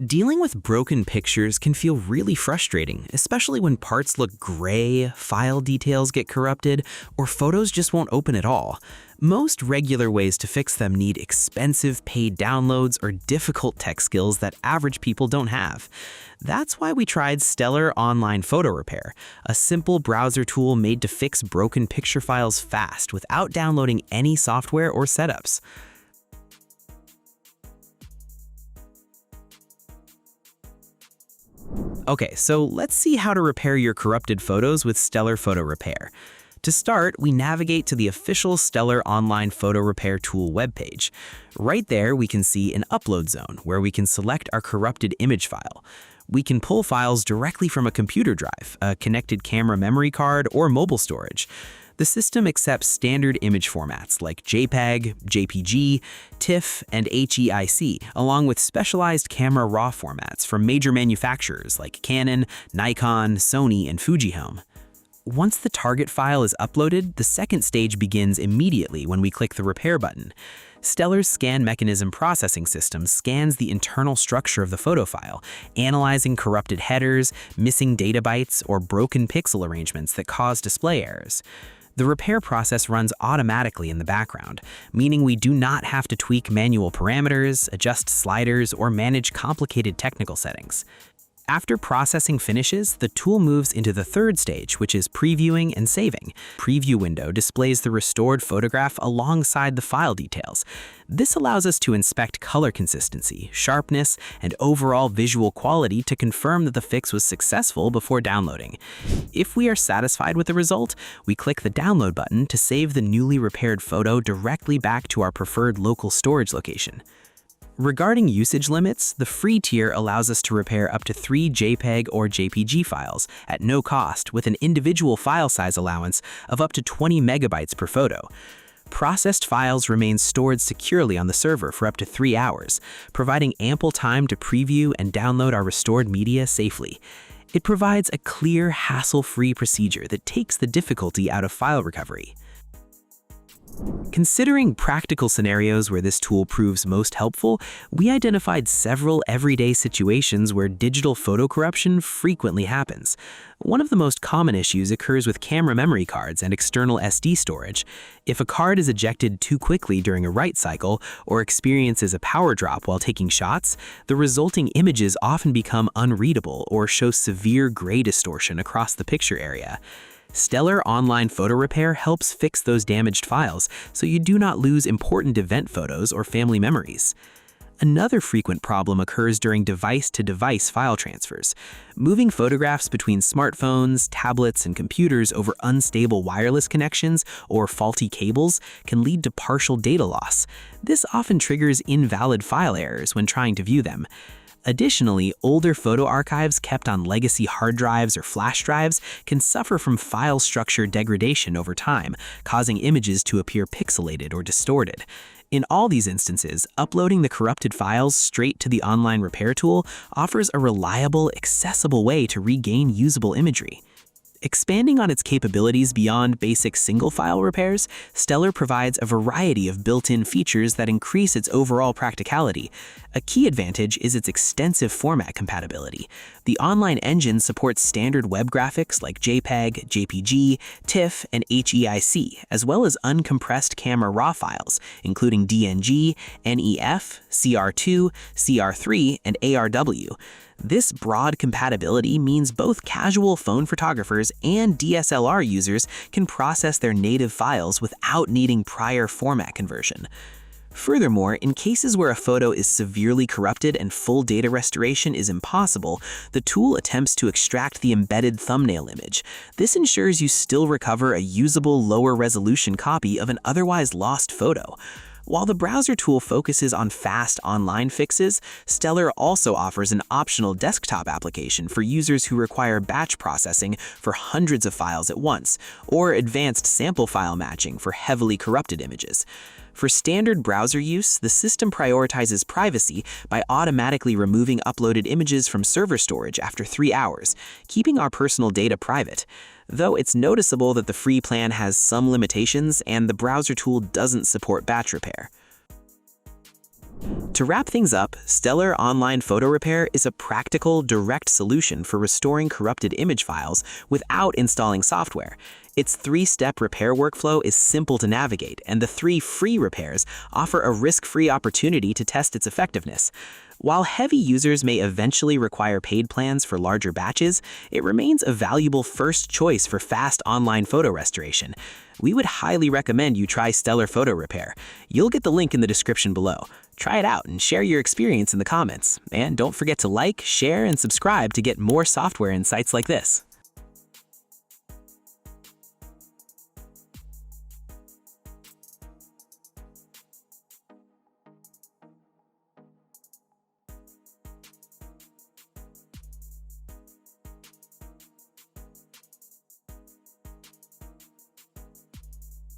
Dealing with broken pictures can feel really frustrating, especially when parts look gray, file details get corrupted, or photos just won't open at all. Most regular ways to fix them need expensive paid downloads or difficult tech skills that average people don't have. That's why we tried Stellar Online Photo Repair, a simple browser tool made to fix broken picture files fast without downloading any software or setups. Okay, so let's see how to repair your corrupted photos with Stellar Photo Repair. To start, we navigate to the official Stellar Online Photo Repair Tool webpage. Right there, we can see an upload zone where we can select our corrupted image file. We can pull files directly from a computer drive, a connected camera memory card, or mobile storage. The system accepts standard image formats like JPEG, JPG, TIFF, and HEIC, along with specialized camera RAW formats from major manufacturers like Canon, Nikon, Sony, and Fujifilm. Once the target file is uploaded, the second stage begins immediately when we click the Repair button. Stellar's scan mechanism processing system scans the internal structure of the photo file, analyzing corrupted headers, missing data bytes, or broken pixel arrangements that cause display errors. The repair process runs automatically in the background, meaning we do not have to tweak manual parameters, adjust sliders, or manage complicated technical settings. After processing finishes, the tool moves into the third stage, which is previewing and saving. Preview window displays the restored photograph alongside the file details. This allows us to inspect color consistency, sharpness, and overall visual quality to confirm that the fix was successful before downloading. If we are satisfied with the result, we click the download button to save the newly repaired photo directly back to our preferred local storage location. Regarding usage limits, the free tier allows us to repair up to 3 JPEG or JPG files at no cost with an individual file size allowance of up to 20 megabytes per photo. Processed files remain stored securely on the server for up to 3 hours, providing ample time to preview and download our restored media safely. It provides a clear, hassle-free procedure that takes the difficulty out of file recovery. Considering practical scenarios where this tool proves most helpful, we identified several everyday situations where digital photo corruption frequently happens. One of the most common issues occurs with camera memory cards and external SD storage. If a card is ejected too quickly during a write cycle or experiences a power drop while taking shots, the resulting images often become unreadable or show severe gray distortion across the picture area. Stellar Online Photo Repair helps fix those damaged files so you do not lose important event photos or family memories. Another frequent problem occurs during device-to-device file transfers. Moving photographs between smartphones, tablets, and computers over unstable wireless connections or faulty cables can lead to partial data loss. This often triggers invalid file errors when trying to view them. Additionally, older photo archives kept on legacy hard drives or flash drives can suffer from file structure degradation over time, causing images to appear pixelated or distorted. In all these instances, uploading the corrupted files straight to the online repair tool offers a reliable, accessible way to regain usable imagery. Expanding on its capabilities beyond basic single-file repairs, Stellar provides a variety of built-in features that increase its overall practicality. A key advantage is its extensive format compatibility. The online engine supports standard web graphics like JPEG, JPG, TIFF, and HEIC, as well as uncompressed camera RAW files, including DNG, NEF, CR2, CR3, and ARW. This broad compatibility means both casual phone photographers and DSLR users can process their native files without needing prior format conversion. Furthermore, in cases where a photo is severely corrupted and full data restoration is impossible, the tool attempts to extract the embedded thumbnail image. This ensures you still recover a usable lower-resolution copy of an otherwise lost photo. While the browser tool focuses on fast online fixes, Stellar also offers an optional desktop application for users who require batch processing for hundreds of files at once, or advanced sample file matching for heavily corrupted images. For standard browser use, the system prioritizes privacy by automatically removing uploaded images from server storage after 3 hours, keeping our personal data private. Though it's noticeable that the free plan has some limitations and the browser tool doesn't support batch repair. To wrap things up, Stellar Online Photo Repair is a practical, direct solution for restoring corrupted image files without installing software. Its three-step repair workflow is simple to navigate, and the 3 free repairs offer a risk-free opportunity to test its effectiveness. While heavy users may eventually require paid plans for larger batches, it remains a valuable first choice for fast online photo restoration. We would highly recommend you try Stellar Photo Repair. You'll get the link in the description below. Try it out and share your experience in the comments. And don't forget to like, share, and subscribe to get more software insights like this.